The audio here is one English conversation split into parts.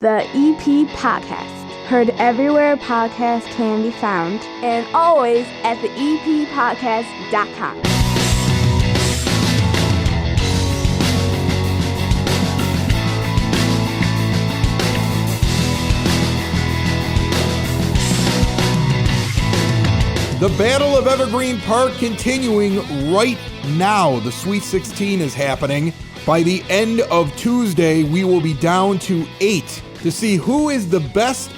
The EP Podcast. Heard everywhere podcasts can be found, and always at theeppodcast.com. The Battle of Evergreen Park continuing right now. The Sweet 16 is happening. By the end of Tuesday, we will be down to 8 to see who is the best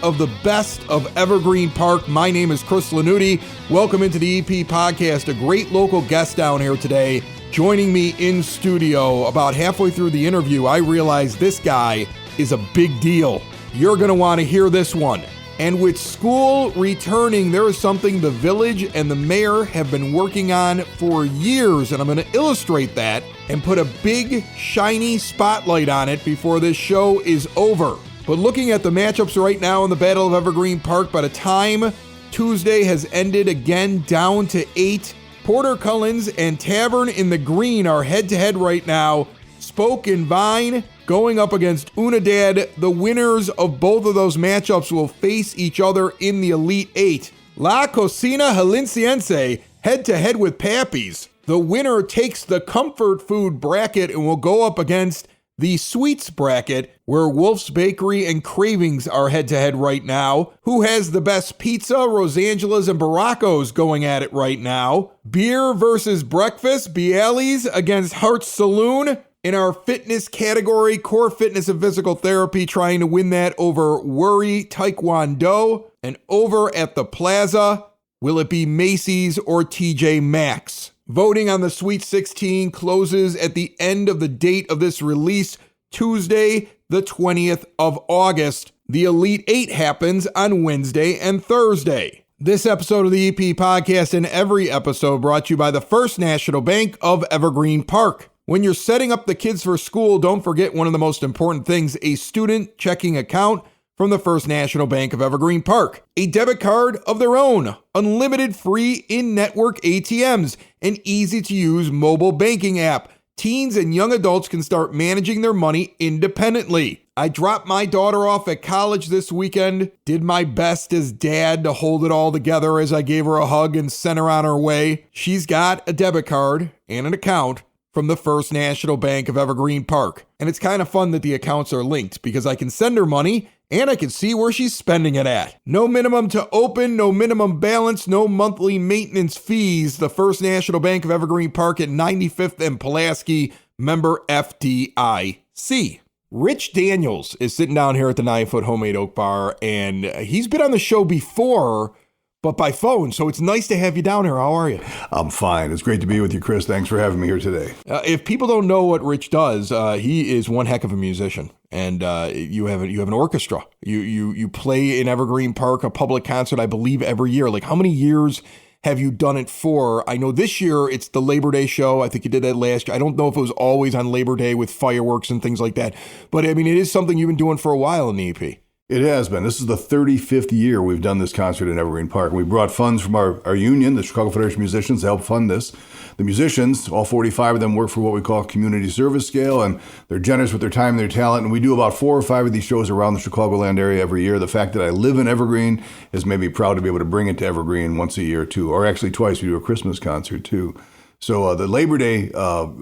of Evergreen Park. My name is Chris Lanuti. Welcome into the EP Podcast. A great local guest down here today. Joining me in studio. About halfway through the interview, I realized this guy is a big deal. You're going to want to hear this one. And with school returning, there is something the village and the mayor have been working on for years, and I'm going to illustrate that and put a big, shiny spotlight on it before this show is over. But looking at the matchups right now in the Battle of Evergreen Park, by the time Tuesday has ended, again down to 8, Porter Cullen's and Tavern in the Green are head-to-head right now. Spoke and Vine going up against Unidad. The winners of both of those matchups will face each other in the Elite 8. La Cocina Jalisciense head-to-head with Pappy's. The winner takes the comfort food bracket and will go up against the sweets bracket, where Wolf's Bakery and Cravings are head-to-head right now. Who has the best pizza? Rosangela's and Baracco's going at it right now. Beer versus breakfast. Bialy's against Heart's Saloon. In our fitness category, core fitness and physical therapy, trying to win that over Worry Taekwondo. And over at the Plaza, will it be Macy's or TJ Maxx? Voting on the Sweet 16 closes at the end of the date of this release, Tuesday, the 20th of August. The Elite 8 happens on Wednesday and Thursday. This episode of the EP Podcast and every episode brought to you by the First National Bank of Evergreen Park. When you're setting up the kids for school, don't forget one of the most important things, a student checking account from the First National Bank of Evergreen Park. A debit card of their own, unlimited free in-network ATMs, an easy-to-use mobile banking app. Teens and young adults can start managing their money independently. I dropped my daughter off at college this weekend, did my best as dad to hold it all together as I gave her a hug and sent her on her way. She's got a debit card and an account from the First National Bank of Evergreen Park. And it's kind of fun that the accounts are linked because I can send her money and I can see where she's spending it at. No minimum to open, no minimum balance, no monthly maintenance fees. The First National Bank of Evergreen Park at 95th and Pulaski, member FDIC. Rich Daniels is sitting down here at the 9-Foot Homemade Oak Bar, and he's been on the show before, but by phone, so it's nice to have you down here. How are you? I'm fine. It's great to be with you, Chris. Thanks for having me here today. If people don't know what Rich does, he is one heck of a musician, and you have an orchestra. You play in Evergreen Park, a public concert, I believe, every year. Like, how many years have you done it for? I know this year it's the Labor Day show. I think you did that last year. I don't know if it was always on Labor Day with fireworks and things like that, but I mean, it is something you've been doing for a while in the EP. It has been. This is the 35th year we've done this concert in Evergreen Park. We brought funds from our union, the Chicago Federation of Musicians, to help fund this. The musicians, all 45 of them, work for what we call community service scale, and they're generous with their time and their talent. And we do about 4 or 5 of these shows around the Chicagoland area every year. The fact that I live in Evergreen has made me proud to be able to bring it to Evergreen once a year, too, or actually twice. We do a Christmas concert, too. So the Labor Day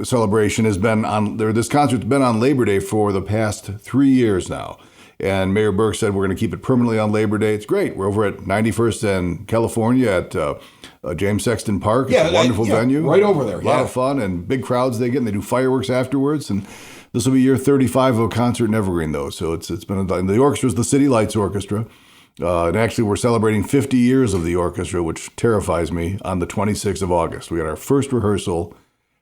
celebration has been on there. This concert's been on Labor Day for the past 3 years now. And Mayor Burke said we're going to keep it permanently on Labor Day. It's great. We're over at 91st and California at James Sexton Park. It's a wonderful venue. Right over there. A lot of fun and big crowds they get, and they do fireworks afterwards. And this will be year 35 of a concert in Evergreen, though. So it's been the orchestra is the City Lights Orchestra. And actually, we're celebrating 50 years of the orchestra, which terrifies me, on the 26th of August. We had our first rehearsal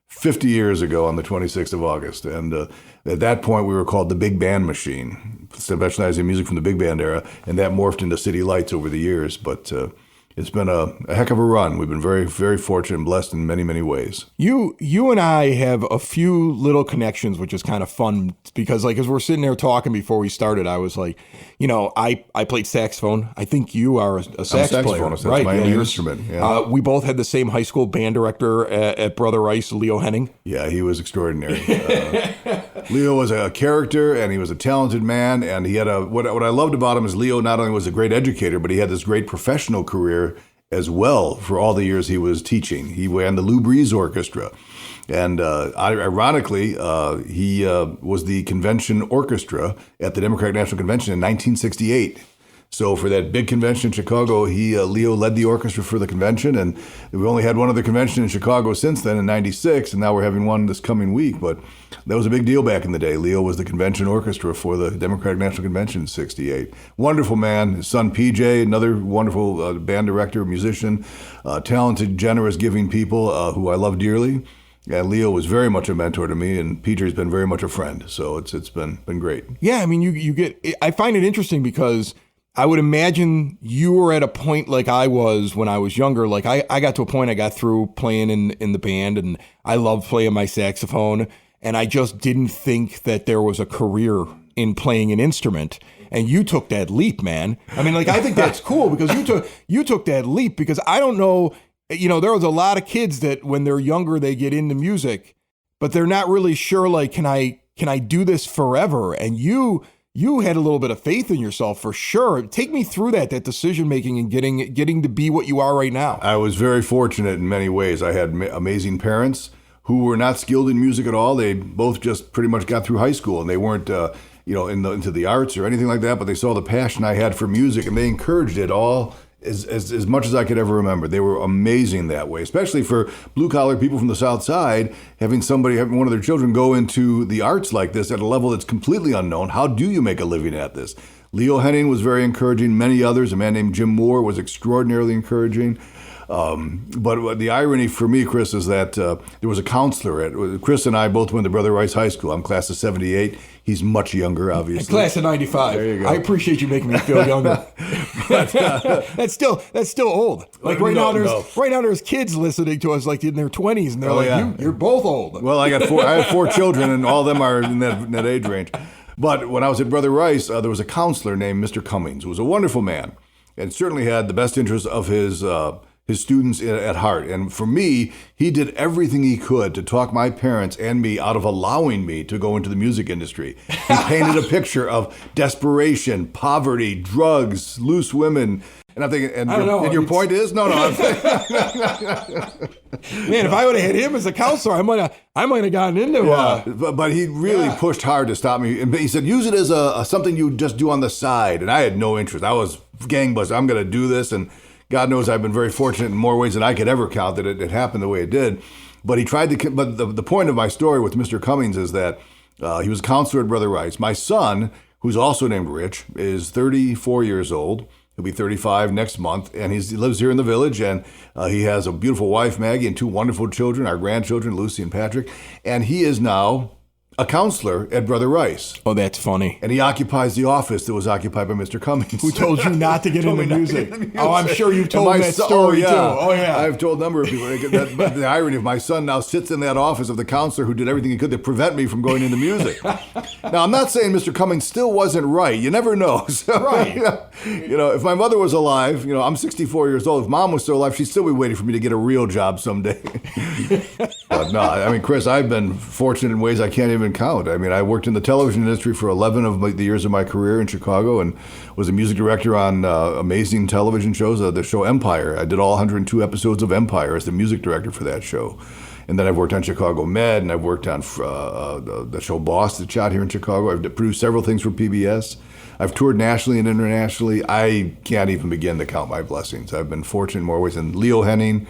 50 years ago on the 26th of August. And at that point, we were called the Big Band Machine, specializing in music from the big band era, and that morphed into City Lights over the years. But it's been a heck of a run. We've been very, very fortunate and blessed in many, many ways. You and I have a few little connections, which is kind of fun because, like, as we're sitting there talking before we started, I was like, you know, I played saxophone. I think you are a sax player, that's right? my only instrument. Yeah. We both had the same high school band director at Brother Rice, Leo Henning. Yeah, he was extraordinary. Leo was a character, and he was a talented man, and he had what I loved about him is Leo not only was a great educator, but he had this great professional career as well for all the years he was teaching. He ran the Lou Breeze Orchestra. And ironically, he was the convention orchestra at the Democratic National Convention in 1968. So for that big convention in Chicago, Leo led the orchestra for the convention, and we only had one other convention in Chicago since then in '96, and now we're having one this coming week. But that was a big deal back in the day. Leo was the convention orchestra for the Democratic National Convention in '68. Wonderful man. His son PJ, another wonderful band director, musician, talented, generous, giving people who I love dearly. And Leo was very much a mentor to me, and PJ's been very much a friend. So it's been great. Yeah, I mean, I find it interesting because I would imagine you were at a point like I was when I was younger. Like I got to a point I got through playing in the band, and I loved playing my saxophone, and I just didn't think that there was a career in playing an instrument. And you took that leap, man. I mean, like, I think that's cool because you took that leap, because I don't know, there was a lot of kids that when they're younger, they get into music, but they're not really sure, like, can I do this forever? And you had a little bit of faith in yourself for sure. Take me through that decision making and getting to be what you are right now. I was very fortunate in many ways. I had amazing parents who were not skilled in music at all. They both just pretty much got through high school, and they weren't into the arts or anything like that, but they saw the passion I had for music, and they encouraged it all as much as I could ever remember. They were amazing that way, especially for blue-collar people from the South Side, having one of their children go into the arts like this at a level that's completely unknown. How do you make a living at this? Leo Henning was very encouraging. Many others, a man named Jim Moore, was extraordinarily encouraging. But the irony for me, Chris, is that there was a counselor. Chris and I both went to Brother Rice High School. I'm class of 78. He's much younger, obviously. Class of 95. There you go. I appreciate you making me feel younger. That's still old. Like right now there's kids listening to us like in their 20s, and they're you're both old. Well, I had 4 children, and all of them are in that age range. But when I was at Brother Rice, there was a counselor named Mr. Cummings, who was a wonderful man, and certainly had the best interests of his students at heart. And for me, he did everything he could to talk my parents and me out of allowing me to go into the music industry. He painted a picture of desperation, poverty, drugs, loose women. And I'm thinking, and your point is? No. Man, if I would have had him as a counselor, I might have gotten into But he really pushed hard to stop me. And he said, use it as something you just do on the side. And I had no interest. I was gangbusters. I'm going to do this. And God knows I've been very fortunate in more ways than I could ever count that it happened the way it did. But he tried to. But the point of my story with Mr. Cummings is that he was a counselor at Brother Rice. My son, who's also named Rich, is 34 years old. He'll be 35 next month, and he lives here in the village, and he has a beautiful wife, Maggie, and 2 wonderful children, our grandchildren, Lucy and Patrick. And he is now a counselor at Brother Rice. Oh, that's funny. And he occupies the office that was occupied by Mr. Cummings. Who told you not to get into music? Oh, I'm sure you've told that story too. Oh, yeah. I've told a number of people. But the irony of my son now sits in that office of the counselor who did everything he could to prevent me from going into music. Now, I'm not saying Mr. Cummings still wasn't right. You never know. So, right. If my mother was alive, I'm 64 years old. If Mom was still alive, she'd still be waiting for me to get a real job someday. But no, I mean, Chris, I've been fortunate in ways I can't even count. I mean, I worked in the television industry for 11 of the years of my career in Chicago, and was a music director on amazing television shows, the show Empire. I did all 102 episodes of Empire as the music director for that show. And then I've worked on Chicago Med, and I've worked on the show Boss that shot here in Chicago. I've produced several things for PBS. I've toured nationally and internationally. I can't even begin to count my blessings. I've been fortunate in more ways than Leo Henning.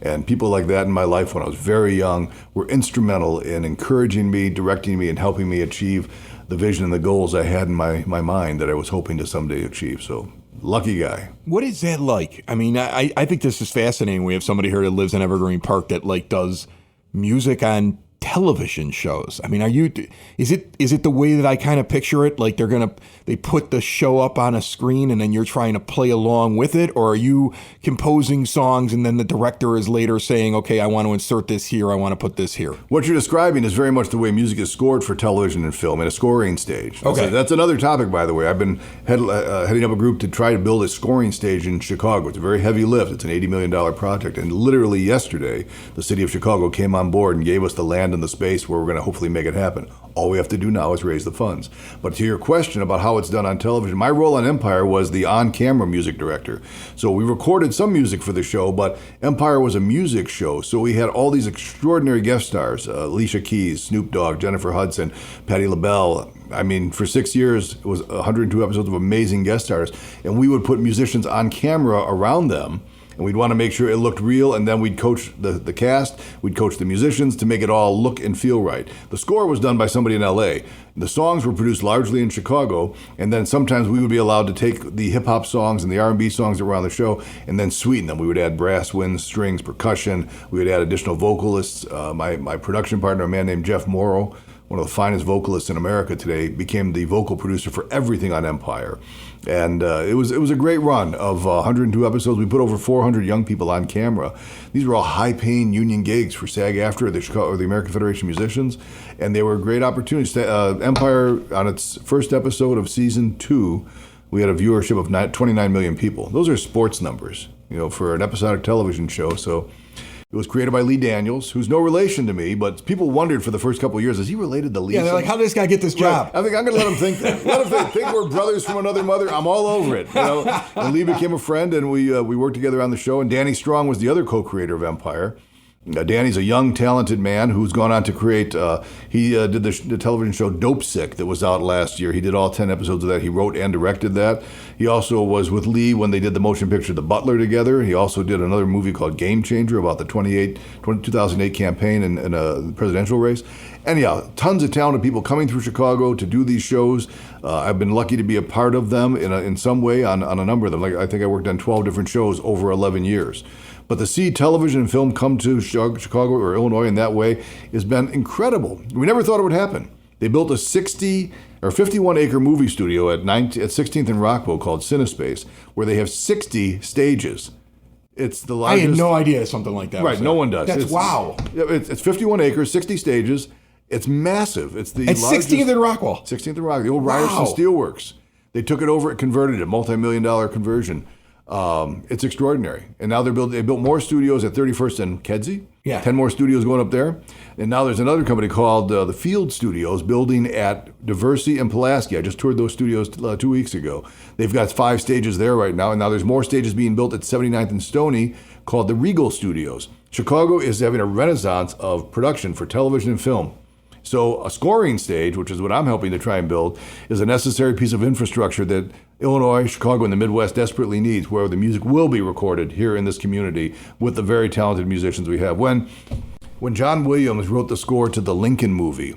And people like that in my life when I was very young were instrumental in encouraging me, directing me, and helping me achieve the vision and the goals I had in my mind that I was hoping to someday achieve. So, lucky guy. What is that like? I mean, I think this is fascinating. We have somebody here that lives in Evergreen Park that does music on television shows. I mean, is it the way that I kind of picture it? Like they put the show up on a screen and then you're trying to play along with it? Or are you composing songs and then the director is later saying, okay, I want to insert this here, I want to put this here? What you're describing is very much the way music is scored for television and film at a scoring stage. Okay. That's another topic, by the way. I've been heading up a group to try to build a scoring stage in Chicago. It's a very heavy lift. It's an $80 million project. And literally yesterday, the city of Chicago came on board and gave us the land land and the space where we're going to hopefully make it happen. All we have to do now is raise the funds. But to your question about how it's done on television, my role on Empire was the on-camera music director. So we recorded some music for the show, but Empire was a music show. So we had all these extraordinary guest stars, Alicia Keys, Snoop Dogg, Jennifer Hudson, Patti LaBelle. I mean, for 6 years, it was 102 episodes of amazing guest stars. And we would put musicians on camera around them. And we'd want to make sure it looked real, and then we'd coach the cast, we'd coach the musicians to make it all look and feel right. The score was done by somebody in LA. The songs were produced largely in Chicago, and then sometimes we would be allowed to take the hip-hop songs and the R&B songs that were on the show and then sweeten them. We would add brass, winds, strings, percussion. We would add additional vocalists. My production partner, a man named Jeff Morrow, one of the finest vocalists in America today, became the vocal producer for everything on Empire. And it was a great run of 102 episodes. We put over 400 young people on camera. These were all high-paying union gigs for SAG-AFTRA, the American Federation of Musicians, and they were great opportunities. Empire, on its first episode of season 2, we had a viewership of 29 million people. Those are sports numbers, for an episodic television show. So it was created by Lee Daniels, who's no relation to me, but people wondered for the first couple of years, is he related to Lee? Yeah, they're like, how did this guy get this job? Right. I think I'm going to let him think that. Let him think we're brothers from another mother. I'm all over it. And Lee became a friend, and we worked together on the show. And Danny Strong was the other co-creator of Empire. Danny's a young, talented man who's gone on to create, he did the television show Dope Sick that was out last year. He did all 10 episodes of that. He wrote and directed that. He also was with Lee when they did the motion picture The Butler together. He also did another movie called Game Changer about the 2008 campaign in a presidential race. And yeah, tons of talented people coming through Chicago to do these shows. I've been lucky to be a part of them in some way on a number of them. Like I think I worked on 12 different shows over 11 years. But to see television and film come to Chicago or Illinois in that way has been incredible. We never thought it would happen. They built a 51-acre movie studio at 16th and Rockwell called CineSpace, where they have 60 stages. It's the largest. I had no idea something like that. Right, no one does. Wow. It's 51 acres, 60 stages. It's massive. It's the largest. 16th and Rockwell. 16th and Rockwell, the old Ryerson Steelworks. They took it over and converted it, multi-million-dollar conversion. It's extraordinary. And now they built more studios at 31st and Kedzie. Yeah. 10 more studios going up there. And now there's another company called the Field Studios building at Diversey and Pulaski. I just toured those studios 2 weeks ago. They've got 5 stages there right now. And now there's more stages being built at 79th and Stony called the Regal Studios. Chicago is having a renaissance of production for television and film. So a scoring stage, which is what I'm helping to try and build, is a necessary piece of infrastructure that Illinois, Chicago, and the Midwest desperately needs, where the music will be recorded here in this community with the very talented musicians we have. When John Williams wrote the score to the Lincoln movie,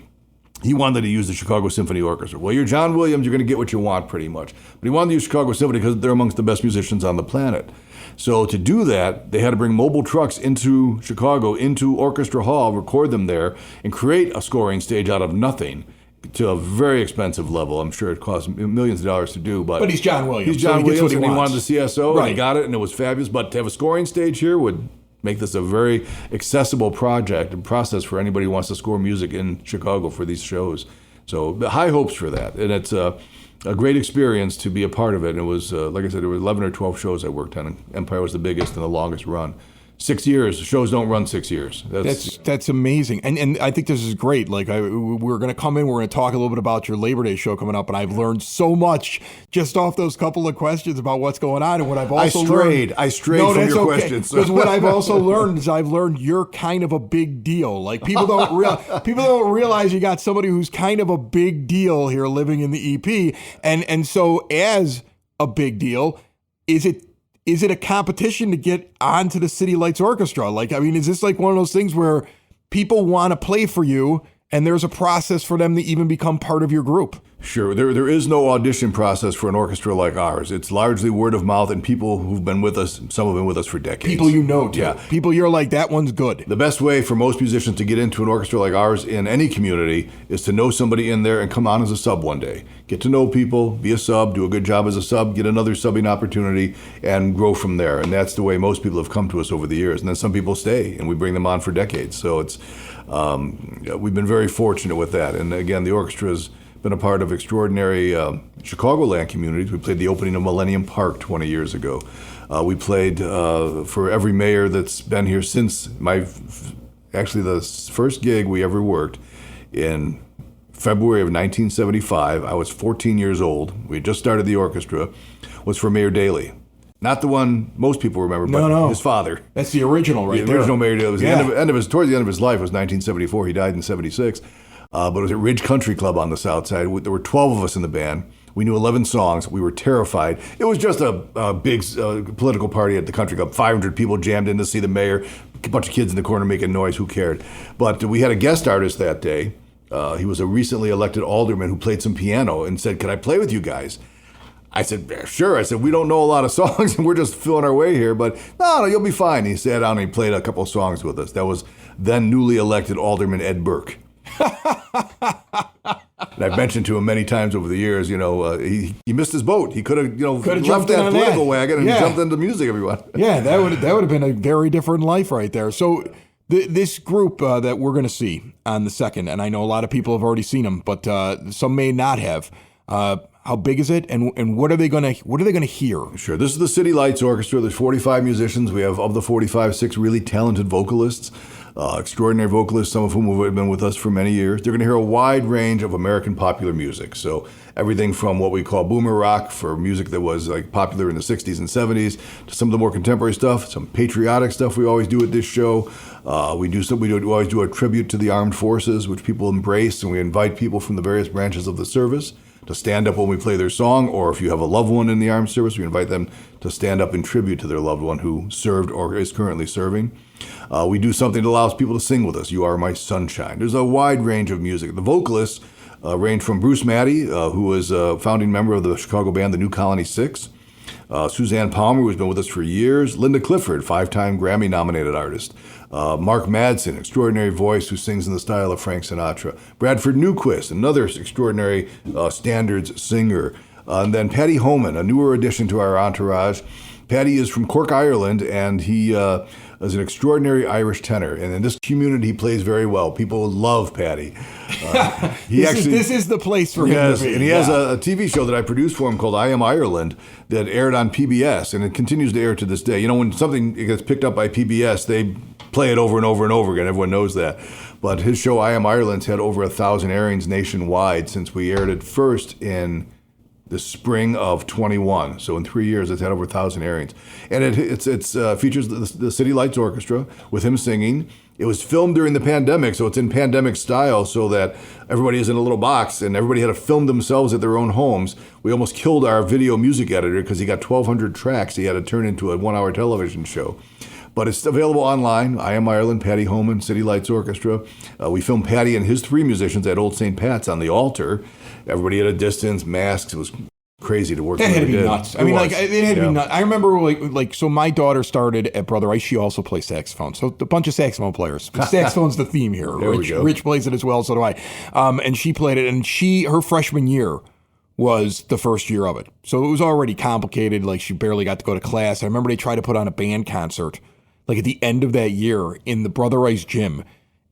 he wanted to use the Chicago Symphony Orchestra. Well, you're John Williams, you're going to get what you want pretty much. But he wanted to use Chicago Symphony because they're amongst the best musicians on the planet. So to do that, they had to bring mobile trucks into Chicago, into Orchestra Hall, record them there, and create a scoring stage out of nothing to a very expensive level. I'm sure it cost millions of dollars to do. But he's John Williams. He's John so Williams, and he wants. wanted the CSO, right. And he got it, and it was fabulous. But to have a scoring stage here would make this a very accessible project and process for anybody who wants to score music in Chicago for these shows. So high hopes for that. And it's a great experience to be a part of it. And it was, like I said, there were 11 or 12 shows I worked on. And Empire was the biggest and the longest run. 6 years. Shows don't run 6 years. That's amazing. And I think this is great. Like we're going to come in, we're going to talk a little bit about your Labor Day show coming up, and I've learned so much just off those couple of questions about what's going on. And what I've also I strayed from your questions. Because what I've also learned is I've learned you're kind of a big deal. Like people don't realize you got somebody who's kind of a big deal here living in the EP. And so as a big deal, is it a competition to get onto the City Lights Orchestra? Like, I mean, is this like one of those things where people want to play for you and there's a process for them to even become part of your group? Sure. There is no audition process for an orchestra like ours. It's largely word of mouth and people who've been with us, some have been with us for decades. People you know, too. Yeah. People you're like, that one's good. The best way for most musicians to get into an orchestra like ours in any community is to know somebody in there and come on as a sub one day. Get to know people, be a sub, do a good job as a sub, get another subbing opportunity, and grow from there. And that's the way most people have come to us over the years. And then some people stay, and we bring them on for decades. So it's we've been very fortunate with that. And again, the orchestra's been a part of extraordinary Chicagoland communities. We played the opening of Millennium Park 20 years ago. We played for every mayor that's been here since my Actually, the first gig we ever worked in February of 1975, I was 14 years old. We had just started the orchestra, was for Mayor Daley. Not the one most people remember, but his father. That's the original right there. The original Mayor Daley. It was towards the end of his life. It was 1974. He died in 76. But it was at Ridge Country Club on the South Side. There were 12 of us in the band. We knew 11 songs. We were terrified. It was just a big political party at the country club. 500 people jammed in to see the mayor. A bunch of kids in the corner making noise. Who cared? But we had a guest artist that day. He was a recently elected alderman who played some piano and said, "Can I play with you guys?" I said, "Sure." I said, "We don't know a lot of songs and we're just feeling our way here, but no, you'll be fine." He sat down and he played a couple of songs with us. That was then newly elected Alderman Ed Burke. And I've mentioned to him many times over the years, he missed his boat. He could have, left that political wagon and jumped into music, everyone. Yeah, that would have been a very different life right there. So this group that we're going to see on the 2nd, and I know a lot of people have already seen them, but some may not have. How big is it, and what are they going to hear? Sure. This is the City Lights Orchestra. There's 45 musicians. We have, of the 45, 6 really talented vocalists, extraordinary vocalists, some of whom have been with us for many years. They're going to hear a wide range of American popular music. So everything from what we call boomer rock for music that was like popular in the 60s and 70s to some of the more contemporary stuff, some patriotic stuff we always do at this show. We always do a tribute to the armed forces, which people embrace, and we invite people from the various branches of the service to stand up when we play their song, or if you have a loved one in the armed service, we invite them to stand up in tribute to their loved one who served or is currently serving. We do something that allows people to sing with us. "You Are My Sunshine." There's a wide range of music. The vocalists range from Bruce Matty, who is a founding member of the Chicago band, the New Colony Six, Suzanne Palmer, who's been with us for years, Linda Clifford, 5-time Grammy-nominated artist, Mark Madsen, extraordinary voice who sings in the style of Frank Sinatra, Bradford Newquist, another extraordinary standards singer, and then Paddy Homan, a newer addition to our entourage. Paddy is from Cork, Ireland, and he is an extraordinary Irish tenor. And in this community, he plays very well. People love Paddy. This is the place for him to be. And he has a TV show that I produced for him called I Am Ireland that aired on PBS, and it continues to air to this day. When something gets picked up by PBS, they play it over and over and over again. Everyone knows that. But his show, I Am Ireland's had over 1,000 airings nationwide since we aired it first in the spring of 21. So in 3 years, it's had over 1,000 airings. And it features the City Lights Orchestra with him singing. It was filmed during the pandemic, so it's in pandemic style so that everybody is in a little box and everybody had to film themselves at their own homes. We almost killed our video music editor because he got 1,200 tracks he had to turn into a 1-hour television show. But it's available online. I Am Ireland, Paddy Homan, City Lights Orchestra. We filmed Paddy and his 3 musicians at Old St. Pat's on the altar. Everybody at a distance, masks. It was crazy to work. It had to be nuts. It had to be nuts. I remember so my daughter started at Brother Ice. She also plays saxophone. So a bunch of saxophone players. Saxophone's the theme here. Rich plays it as well. So do I. And she played it. And her freshman year was the first year of it. So it was already complicated. Like she barely got to go to class. I remember they tried to put on a band concert like at the end of that year in the Brother Ice gym.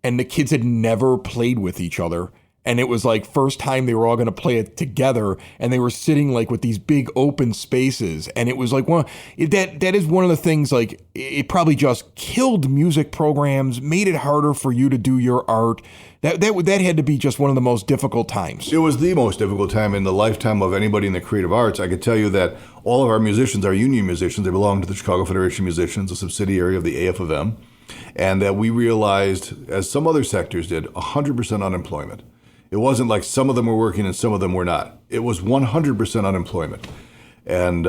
And the kids had never played with each other. And it was like first time they were all going to play it together, and they were sitting like with these big open spaces. And it was like that is one of the things, like it probably just killed music programs, made it harder for you to do your art. That had to be just one of the most difficult times. It was the most difficult time in the lifetime of anybody in the creative arts. I could tell you that all of our musicians are union musicians. They belong to the Chicago Federation of Musicians, a subsidiary of the AFM, and that we realized, as some other sectors did, 100% unemployment. It wasn't like some of them were working and some of them were not. It was 100% unemployment, and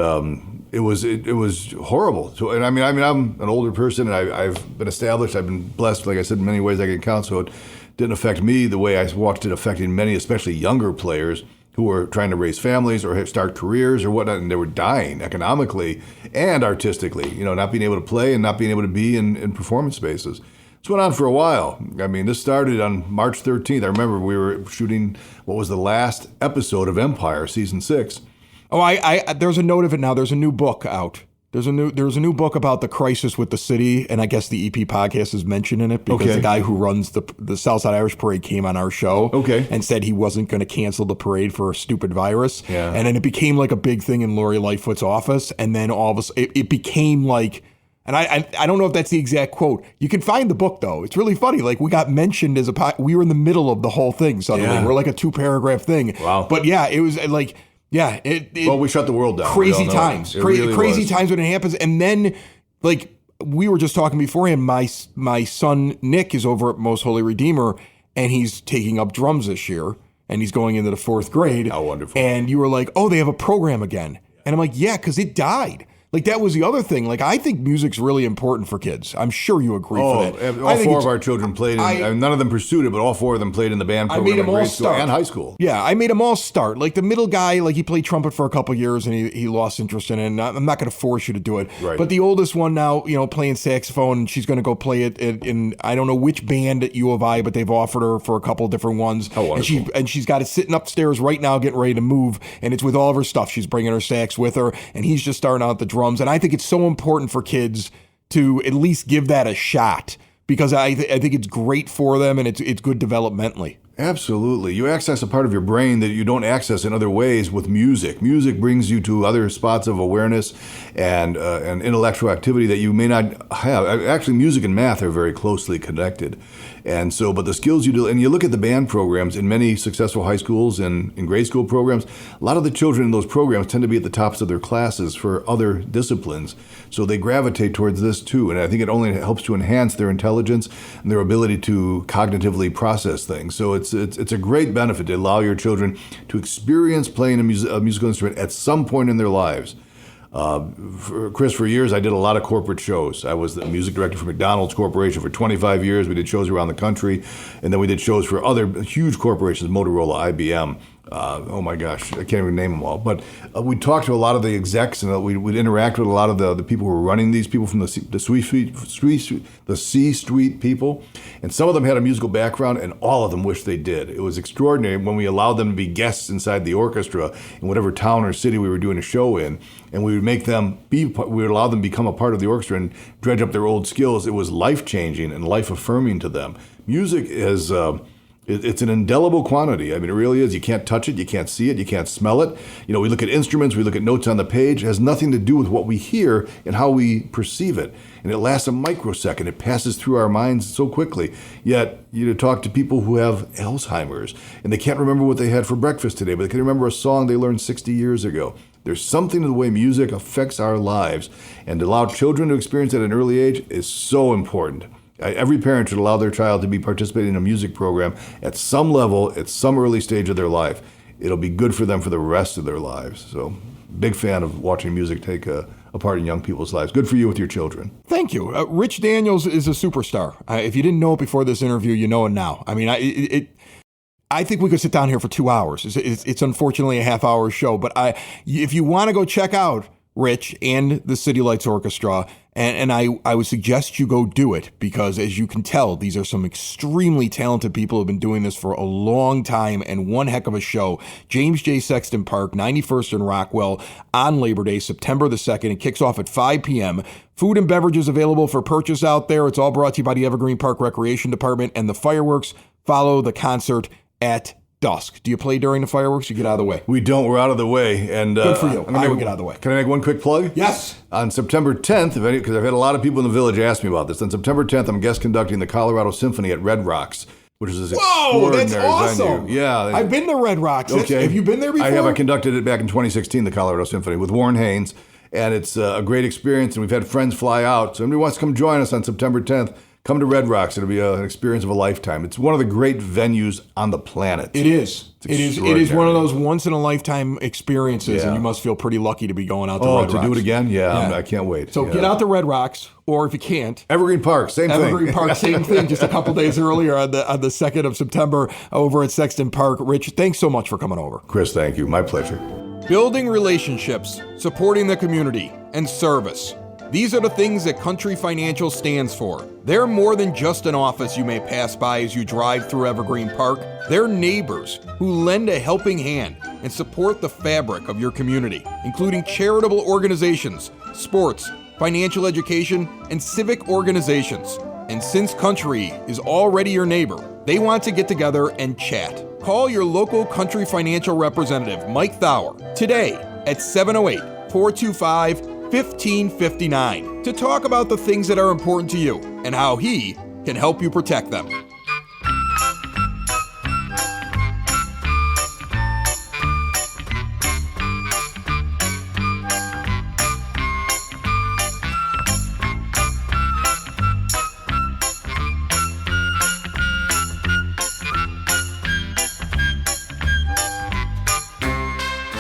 it was horrible. So, and I mean, I'm an older person, and I've been established. I've been blessed, like I said, in many ways I can count. So it didn't affect me the way I watched it affecting many, especially younger players who were trying to raise families or start careers or whatnot, and they were dying economically and artistically. Not being able to play and not being able to be in performance spaces. This went on for a while. I mean, this started on March 13th. I remember we were shooting what was the last episode of Empire, season 6. Oh, there's a note of it now. There's a new book out. There's a new book about the crisis with the city, and I guess the EP podcast is mentioned in it because the guy who runs the Southside Irish Parade came on our show and said he wasn't going to cancel the parade for a stupid virus. Yeah. And then it became like a big thing in Lori Lightfoot's office, and then all of a sudden it became like And I don't know if that's the exact quote. You can find the book, though. It's really funny. Like, we got mentioned as we were in the middle of the whole thing suddenly. Yeah. We're like a 2-paragraph thing. Wow. But yeah, it was like, yeah. Well, we shut the world down. Crazy times. Crazy was. times when it happens. And then, like, we were just talking beforehand, my son, Nick, is over at Most Holy Redeemer, and he's taking up drums this year, and he's going into the 4th grade. How wonderful. And you were like, oh, they have a program again. And I'm like, yeah, because it died. Like, that was the other thing. Like, I think music's really important for kids. I'm sure you agree for that. All 4 of our children played. None of them pursued it, but all 4 of them played in the band program in grade school and high school. Yeah, I made them all start. Like, the middle guy, like, he played trumpet for a couple of years, and he lost interest in it. And I'm not going to force you to do it. Right. But the oldest one now, you know, playing saxophone, and she's going to go play it in I don't know which band at U of I, but they've offered her for a couple of different ones. How wonderful. And she's got it sitting upstairs right now, getting ready to move, and it's with all of her stuff. She's bringing her sax with her, and he's just starting out the drums. And I think it's so important for kids to at least give that a shot, because I think it's great for them, and it's good developmentally. Absolutely. You access a part of your brain that you don't access in other ways with music. Music brings you to other spots of awareness and intellectual activity that you may not have. Actually, music and math are very closely connected. And so, but the skills you do, and you look at the band programs in many successful high schools and in grade school programs, a lot of the children in those programs tend to be at the tops of their classes for other disciplines. So they gravitate towards this too. And I think it only helps to enhance their intelligence and their ability to cognitively process things. So it's a great benefit to allow your children to experience playing a musical instrument at some point in their lives. Chris, for years, I did a lot of corporate shows. I was the music director for McDonald's Corporation for 25 years. We did shows around the country, and then we did shows for other huge corporations, Motorola, IBM. Oh my gosh, I can't even name them all. But we talked to a lot of the execs, and we'd interact with a lot of the people who were running these people from the C-suite people. And some of them had a musical background, and all of them wished they did. It was extraordinary when we allowed them to be guests inside the orchestra in whatever town or city we were doing a show in, and we would we would allow them to become a part of the orchestra and dredge up their old skills. It was life-changing and life-affirming to them. Music is... It's an indelible quantity. I mean, it really is. You can't touch it. You can't see it. You can't smell it. You know, we look at instruments. We look at notes on the page. It has nothing to do with what we hear and how we perceive it. And it lasts a microsecond. It passes through our minds so quickly. Yet, you talk to people who have Alzheimer's, and they can't remember what they had for breakfast today, but they can remember a song they learned 60 years ago. There's something in the way music affects our lives, and to allow children to experience it at an early age is so important. Every parent should allow their child to be participating in a music program at some level, at some early stage of their life. It'll be good for them for the rest of their lives. So, big fan of watching music take a part in young people's lives. Good for you with your children. Thank you. Rich Daniels is a superstar. If you didn't know it before this interview, you know it now. I mean, I think we could sit down here for 2 hours. It's unfortunately a half-hour show, but if you want to go check out Rich and the City Lights Orchestra, and I would suggest you go do it, because as you can tell, these are some extremely talented people who have been doing this for a long time, and one heck of a show. James J. Sexton Park, 91st and Rockwell, on Labor Day, September the 2nd. It kicks off at 5 p.m. Food and beverages available for purchase out there. It's all brought to you by the Evergreen Park Recreation Department, and the fireworks follow the concert at dusk. Do you play during the fireworks? You get out of the way. We don't. We're out of the way. And good for you. I would get out of the way. Can I make one quick plug? Yes. On September 10th, because I've had a lot of people in the village ask me about this. On September 10th, I'm guest conducting the Colorado Symphony at Red Rocks, which is this extraordinary that's awesome. venue. Yeah. I've been to Red Rocks. Okay. Have you been there before? I have. I conducted it back in 2016, the Colorado Symphony, with Warren Haynes. And it's a great experience, and we've had friends fly out. So if anybody wants to come join us on September 10th, come to Red Rocks. It'll be an experience of a lifetime. It's one of the great venues on the planet. It is. It is one of those once-in-a-lifetime experiences, and you must feel pretty lucky to be going out to Red Rocks. To do it again? Yeah. I can't wait. So get out to Red Rocks, or if you can't, Evergreen Park, same thing. Evergreen Park, same thing, just a couple days earlier on the 2nd of September over at Sexton Park. Rich, thanks so much for coming over. Chris, thank you. My pleasure. Building relationships, supporting the community, and service. These are the things that Country Financial stands for. They're more than just an office you may pass by as you drive through Evergreen Park. They're neighbors who lend a helping hand and support the fabric of your community, including charitable organizations, sports, financial education, and civic organizations. And since Country is already your neighbor, they want to get together and chat. Call your local Country Financial representative, Mike Thauer, today at 708-425-5600. 1559 to talk about the things that are important to you and how he can help you protect them.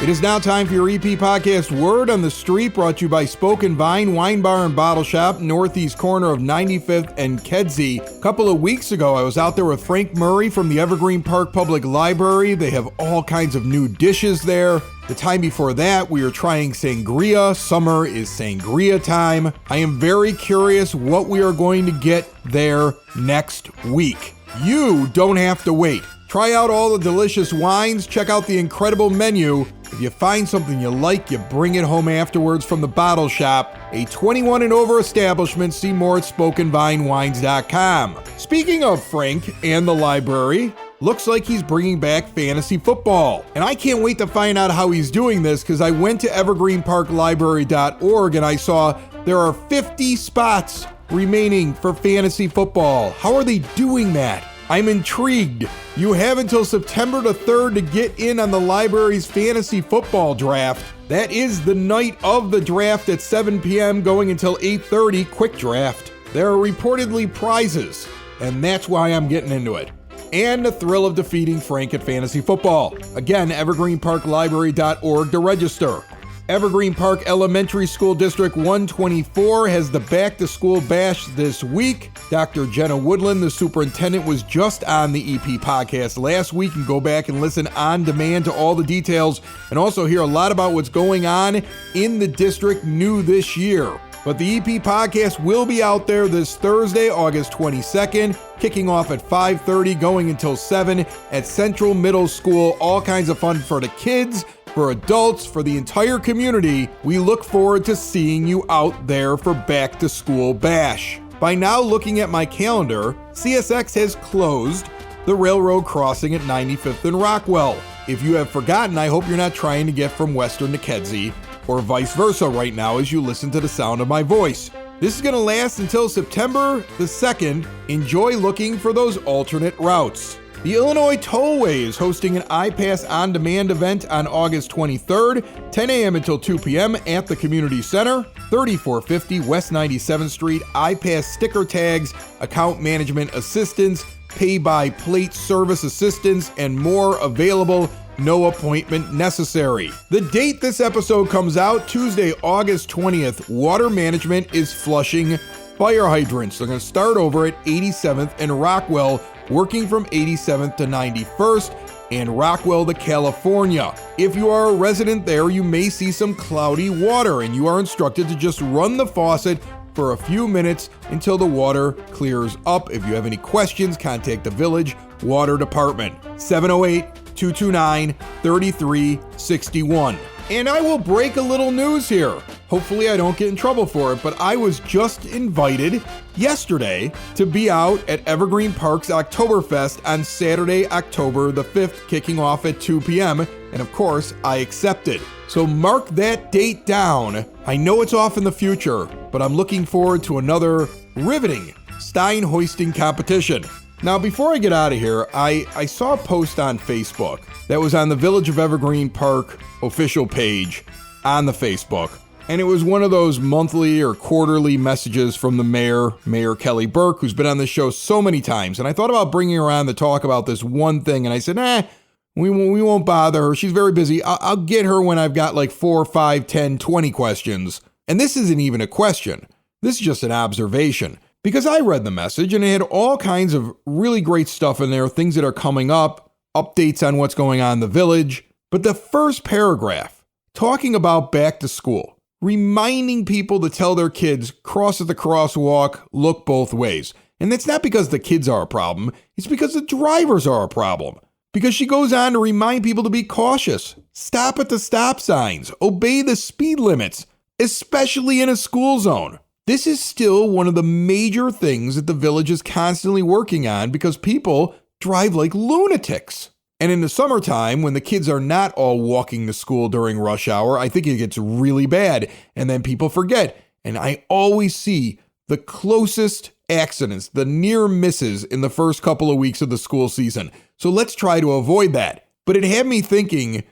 It is now time for your EP podcast, Word on the Street, brought to you by Spoken Vine Wine Bar and Bottle Shop, northeast corner of 95th and Kedzie. A couple of weeks ago, I was out there with Frank Murray from the Evergreen Park Public Library. They have all kinds of new dishes there. The time before that, we were trying sangria. Summer is sangria time. I am very curious what we are going to get there next week. You don't have to wait. Try out all the delicious wines, check out the incredible menu. If you find something you like, you bring it home afterwards from the bottle shop. A 21 and over establishment. See more at SpokenVineWines.com. Speaking of Frank and the library, looks like he's bringing back fantasy football. And I can't wait to find out how he's doing this because I went to evergreenparklibrary.org and I saw there are 50 spots remaining for fantasy football. How are they doing that? I'm intrigued. You have until September the 3rd to get in on the library's fantasy football draft. That is the night of the draft at 7 p.m. going until 8:30, quick draft. There are reportedly prizes, and that's why I'm getting into it. And the thrill of defeating Frank at fantasy football. Again, evergreenparklibrary.org to register. Evergreen Park Elementary School District 124 has the Back to School Bash this week. Dr. Jenna Woodland, the superintendent, was just on the EP podcast last week. And go back and listen on demand to all the details and also hear a lot about what's going on in the district new this year. But the EP podcast will be out there this Thursday, August 22nd, kicking off at 5:30, going until 7 at Central Middle School. All kinds of fun for the kids, for adults, for the entire community. We look forward to seeing you out there for Back to School Bash. By now, looking at my calendar, CSX has closed the railroad crossing at 95th and Rockwell. If you have forgotten, I hope you're not trying to get from Western to Kedzie or vice versa right now as you listen to the sound of my voice. This is going to last until September the 2nd. Enjoy looking for those alternate routes. The Illinois Tollway is hosting an iPass on-demand event on August 23rd, 10 a.m. until 2 p.m. at the Community Center, 3450 West 97th Street. iPass sticker tags, account management assistance, pay-by-plate service assistance, and more available. No appointment necessary. The date this episode comes out, Tuesday, August 20th. Water management is flushing fire hydrants. They're going to start over at 87th and Rockwell, working from 87th to 91st and Rockwell to California. If you are a resident there, you may see some cloudy water and you are instructed to just run the faucet for a few minutes until the water clears up. If you have any questions, contact the Village Water Department, 708-229-3361. And I will break a little news here. Hopefully I don't get in trouble for it, but I was just invited yesterday to be out at Evergreen Park's Oktoberfest on Saturday, October the 5th, kicking off at 2 p.m. And of course, I accepted. So mark that date down. I know it's off in the future, but I'm looking forward to another riveting Stein hoisting competition. Now, before I get out of here, I saw a post on Facebook that was on the Village of Evergreen Park official page on the Facebook. And it was one of those monthly or quarterly messages from the Mayor Kelly Burke, who's been on the show so many times. And I thought about bringing her on to talk about this one thing. And I said, we won't bother her. She's very busy. I'll get her when I've got like 4, 5, 10, 20 questions. And this isn't even a question. This is just an observation. Because I read the message and it had all kinds of really great stuff in there, things that are coming up, updates on what's going on in the village. But the first paragraph, talking about back to school, reminding people to tell their kids, cross at the crosswalk, look both ways. And that's not because the kids are a problem, it's because the drivers are a problem. Because she goes on to remind people to be cautious, stop at the stop signs, obey the speed limits, especially in a school zone. This is still one of the major things that the village is constantly working on because people drive like lunatics. And in the summertime, when the kids are not all walking to school during rush hour, I think it gets really bad. And then people forget. And I always see the closest accidents, the near misses in the first couple of weeks of the school season. So let's try to avoid that. But it had me thinking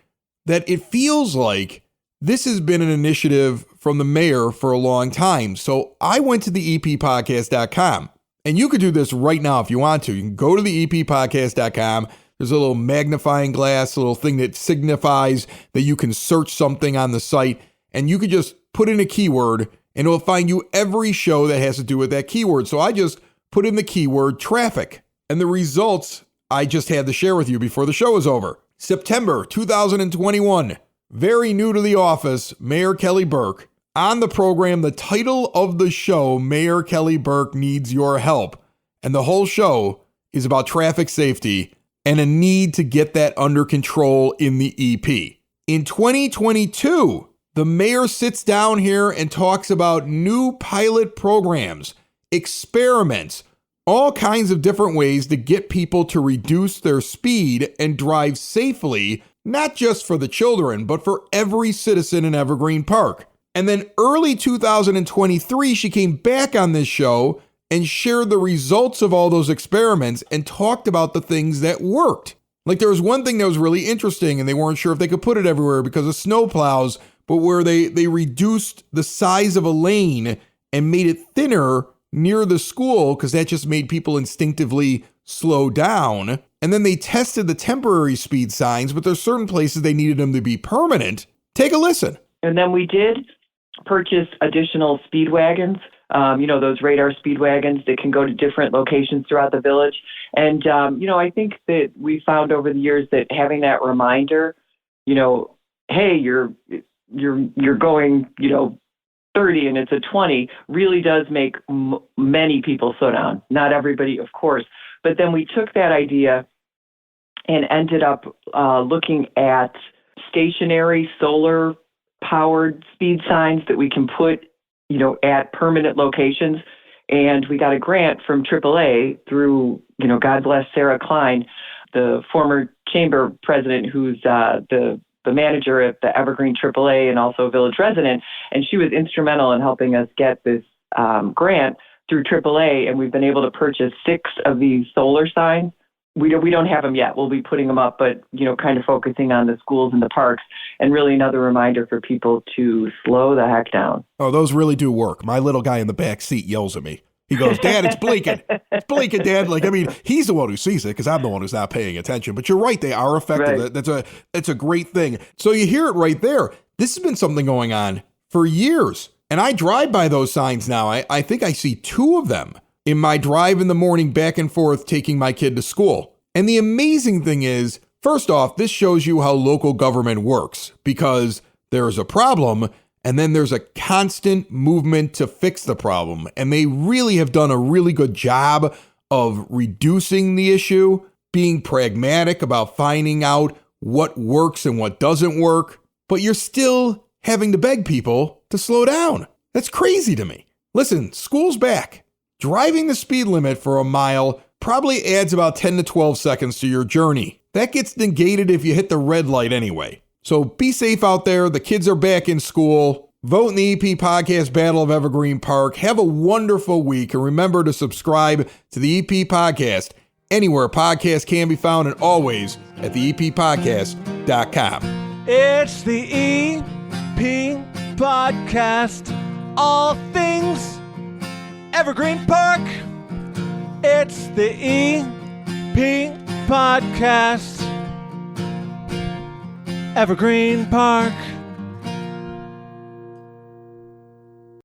that it feels like this has been an initiative from the mayor for a long time. So I went to the eppodcast.com. And you could do this right now if you want to. You can go to the eppodcast.com. There's a little magnifying glass, a little thing that signifies that you can search something on the site. And you could just put in a keyword and it'll find you every show that has to do with that keyword. So I just put in the keyword traffic. And the results I just had to share with you before the show is over. September 2021, very new to the office, Mayor Kelly Burke. On the program, the title of the show, Mayor Kelly Burke Needs Your Help. And the whole show is about traffic safety and a need to get that under control in the EP. In 2022, the mayor sits down here and talks about new pilot programs, experiments, all kinds of different ways to get people to reduce their speed and drive safely, not just for the children, but for every citizen in Evergreen Park. And then early 2023, she came back on this show and shared the results of all those experiments and talked about the things that worked. Like there was one thing that was really interesting and they weren't sure if they could put it everywhere because of snow plows, but where they reduced the size of a lane and made it thinner near the school because that just made people instinctively slow down. And then they tested the temporary speed signs, but there's certain places they needed them to be permanent. Take a listen. And then we did purchase additional speed wagons, those radar speed wagons that can go to different locations throughout the village. And, I think that we found over the years that having that reminder, hey, you're going, 30 and it's a 20 really does make many people slow down. Not everybody, of course. But then we took that idea and ended up looking at stationary solar powered speed signs that we can put, at permanent locations. And we got a grant from AAA through, God bless Sarah Klein, the former chamber president, who's the manager at the Evergreen AAA and also a village resident. And she was instrumental in helping us get this grant through AAA. And we've been able to purchase 6 of these solar signs. We don't have them yet. We'll be putting them up, but, kind of focusing on the schools and the parks, and really another reminder for people to slow the heck down. Oh, those really do work. My little guy in the back seat yells at me. He goes, Dad, it's blinking. It's blinking, Dad. He's the one who sees it because I'm the one who's not paying attention. But you're right. They are effective. Right. That's a great thing. So you hear it right there. This has been something going on for years. And I drive by those signs now. I think I see 2 of them in my drive in the morning back and forth taking my kid to school. And the amazing thing is, first off, this shows you how local government works because there is a problem and then there's a constant movement to fix the problem. And they really have done a really good job of reducing the issue, being pragmatic about finding out what works and what doesn't work. But you're still having to beg people to slow down. That's crazy to me. Listen, school's back. Driving the speed limit for a mile probably adds about 10 to 12 seconds to your journey. That gets negated if you hit the red light anyway. So be safe out there. The kids are back in school. Vote in the EP Podcast Battle of Evergreen Park. Have a wonderful week. And remember to subscribe to the EP Podcast anywhere podcasts can be found and always at the eppodcast.com. It's the EP Podcast. All things Evergreen Park. It's the EP Podcast. Evergreen Park.